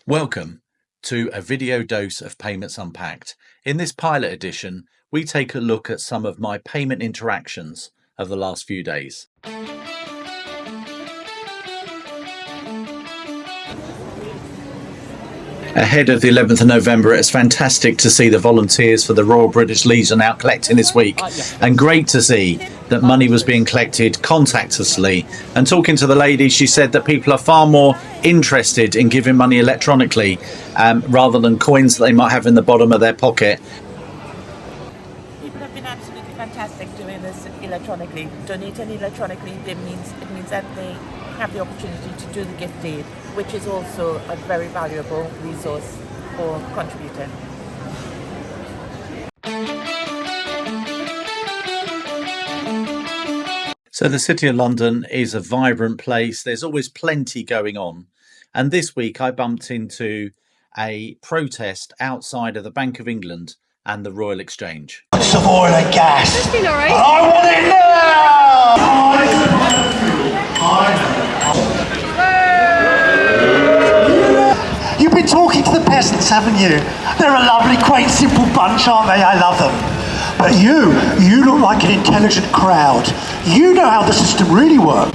Welcome to a video dose of Payments Unpacked. In this pilot edition, we take a look at some of my payment interactions of the last few days. Ahead of the 11th of November, it's fantastic to see the volunteers for the Royal British Legion out collecting this week, and great to see that money was being collected contactlessly. And talking to the lady, she said that people are far more interested in giving money electronically rather than coins that they might have in the bottom of their pocket. People have been absolutely fantastic doing this electronically. Donating electronically, it means that they have the opportunity to do the gift aid, which is also a very valuable resource for contributing. So the City of London is a vibrant place. There's always plenty going on. And this week I bumped into a protest outside of the Bank of England and the Royal Exchange. It's the oil and gas. It's been all right. I want it now! You've been talking to the peasants, haven't you? They're a lovely, quaint, simple bunch, aren't they? I love them. But you look like an intelligent crowd. You know how the system really works.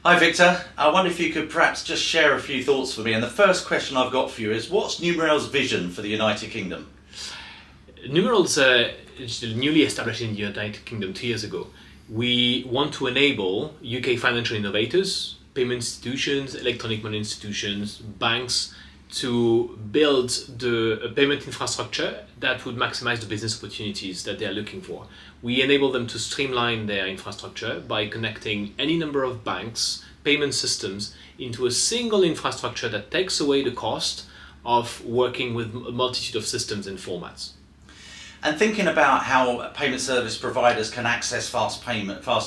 Hi Victor, I wonder if you could perhaps just share a few thoughts for me. And the first question I've got for you is, what's Numeral's vision for the United Kingdom? Numeral's newly established in the United Kingdom 2 years ago. We want to enable UK financial innovators, payment institutions, electronic money institutions, banks to build the payment infrastructure that would maximize the business opportunities that they are looking for. We enable them to streamline their infrastructure by connecting any number of banks, payment systems into a single infrastructure that takes away the cost of working with a multitude of systems and formats. And thinking about how payment service providers can access faster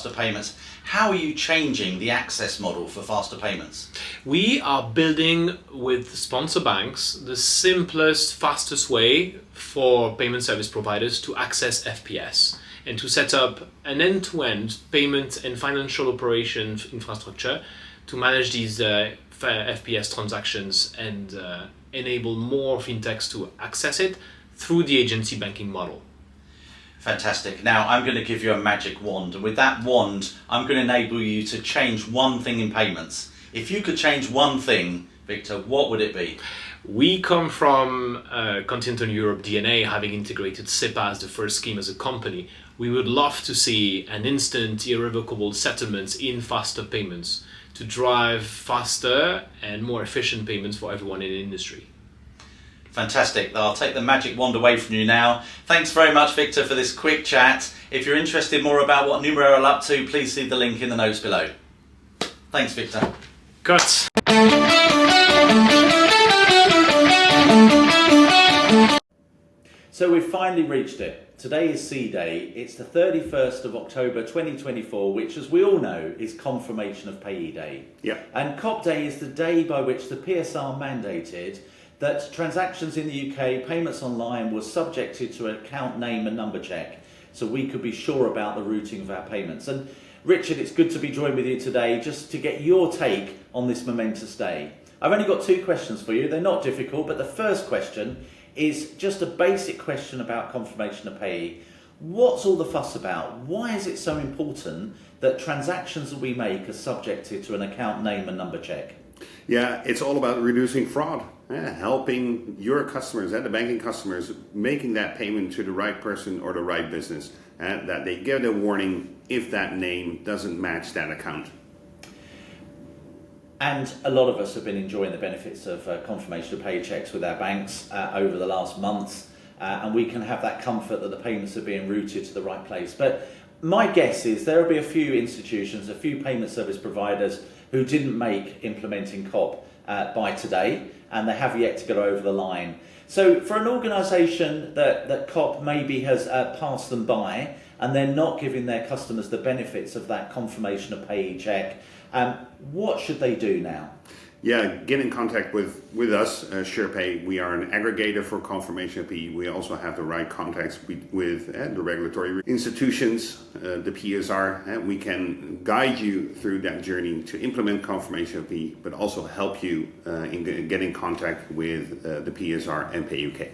payments, how are you changing the access model for faster payments? We are building with sponsor banks the simplest, fastest way for payment service providers to access FPS and to set up an end-to-end payment and financial operation infrastructure to manage these FPS transactions and enable more fintechs to access it through the agency banking model. Fantastic. Now I'm going to give you a magic wand, and with that wand I'm going to enable you to change one thing in payments. If you could change one thing, Victor, what would it be? We come from continental Europe DNA, having integrated SEPA as the first scheme as a company. We would love to see an instant irrevocable settlements in faster payments to drive faster and more efficient payments for everyone in the industry. Fantastic. I'll take the magic wand away from you now. Thanks very much, Victor, for this quick chat. If you're interested more about what Numeral are up to, please see the link in the notes below. Thanks, Victor. Cut. So we've finally reached it. Today is C-Day. It's the 31st of October 2024, which, as we all know, is Confirmation of Payee Day. Yeah. And COP Day is the day by which the PSR mandated that transactions in the UK, payments online, were subjected to an account name and number check, so we could be sure about the routing of our payments. And Richard, it's good to be joined with you today just to get your take on this momentous day. I've only got two questions for you. They're not difficult, but the first question is just a basic question about confirmation of payee. What's all the fuss about? Why is it so important that transactions that we make are subjected to an account name and number check? Yeah, it's all about reducing fraud, helping your customers, the banking customers, making that payment to the right person or the right business, that they get a warning if that name doesn't match that account. And a lot of us have been enjoying the benefits of confirmation of pay checks with our banks over the last months, and we can have that comfort that the payments are being routed to the right place. But my guess is there will be a few institutions, a few payment service providers who didn't make implementing COP by today, and they have yet to go over the line. So for an organisation that COP maybe has passed them by, and they're not giving their customers the benefits of that confirmation of payee check, what should they do now? yeah, get in contact with us, SurePay. We are an aggregator for confirmation of P. We also have the right contacts with the regulatory institutions, the PSR. We can guide you through that journey to implement confirmation of P, but also help you in getting in contact with the PSR and Pay UK.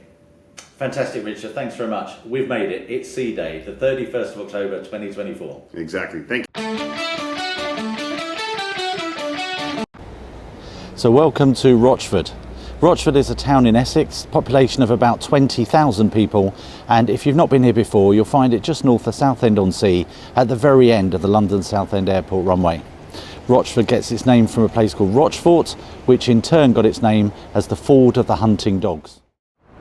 Fantastic, Richard. Thanks very much. We've made it. It's C Day, the 31st of October 2024. Exactly. Thank you. So welcome to Rochford. Rochford is a town in Essex, population of about 20,000 people, and if you've not been here before, you'll find it just north of Southend-on-Sea at the very end of the London Southend Airport runway. Rochford gets its name from a place called Rochfort, which in turn got its name as the Ford of the Hunting Dogs.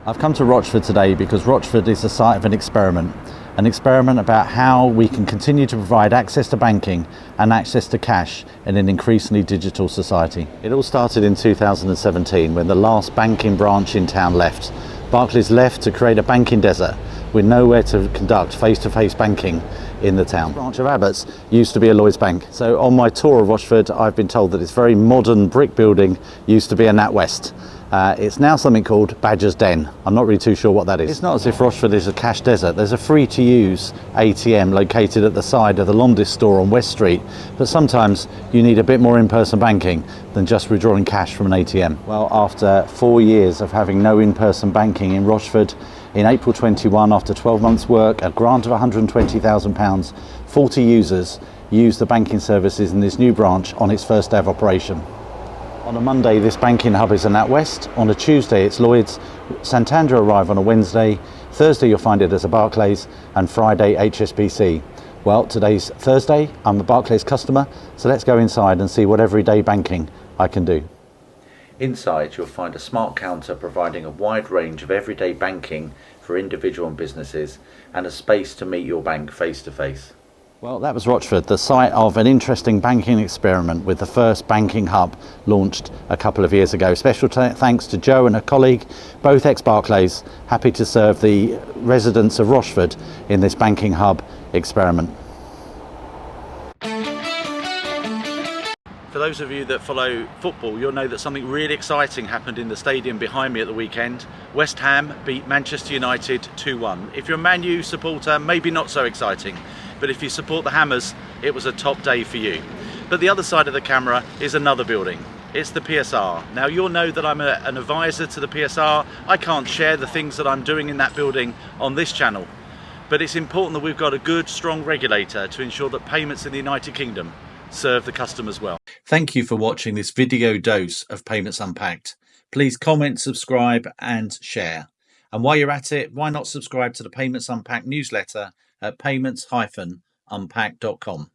I've come to Rochford today because Rochford is the site of an experiment about how we can continue to provide access to banking and access to cash in an increasingly digital society. It all started in 2017 when the last banking branch in town left. Barclays left to create a banking desert with nowhere to conduct face-to-face banking in the town. The branch of Abbott's used to be a Lloyds Bank. So on my tour of Rochford, I've been told that this very modern brick building used to be a NatWest. It's now something called Badger's Den. I'm not really too sure what that is. It's not as if Rochford is a cash desert. There's a free-to-use ATM located at the side of the Londis store on West Street, but sometimes you need a bit more in-person banking than just withdrawing cash from an ATM. Well, after 4 years of having no in-person banking in Rochford, in April 21, after 12 months' work, a grant of £120,000, 40 users used the banking services in this new branch on its first day of operation. On a Monday, this banking hub is a NatWest. On a Tuesday, it's Lloyds. Santander arrive on a Wednesday. Thursday, you'll find it as a Barclays, and Friday, HSBC. Well, today's Thursday. I'm a Barclays customer, so let's go inside and see what everyday banking I can do. Inside, you'll find a smart counter providing a wide range of everyday banking for individual and businesses, and a space to meet your bank face to face. Well, that was Rochford, the site of an interesting banking experiment with the first banking hub launched a couple of years ago. Special thanks to Joe and a colleague, both ex-Barclays, happy to serve the residents of Rochford in this banking hub experiment. For those of you that follow football, you'll know that something really exciting happened in the stadium behind me at the weekend. West Ham beat Manchester United 2-1. If you're a Man U supporter, maybe not so exciting. But if you support the Hammers, it was a top day for you. But the other side of the camera is another building. It's the PSR. Now you'll know that I'm an advisor to the PSR. I can't share the things that I'm doing in that building on this channel. But it's important that we've got a good, strong regulator to ensure that payments in the United Kingdom serve the customers well. Thank you for watching this video dose of Payments Unpacked. Please comment, subscribe and share. And while you're at it, why not subscribe to the Payments Unpacked newsletter at payments-unpacked.com.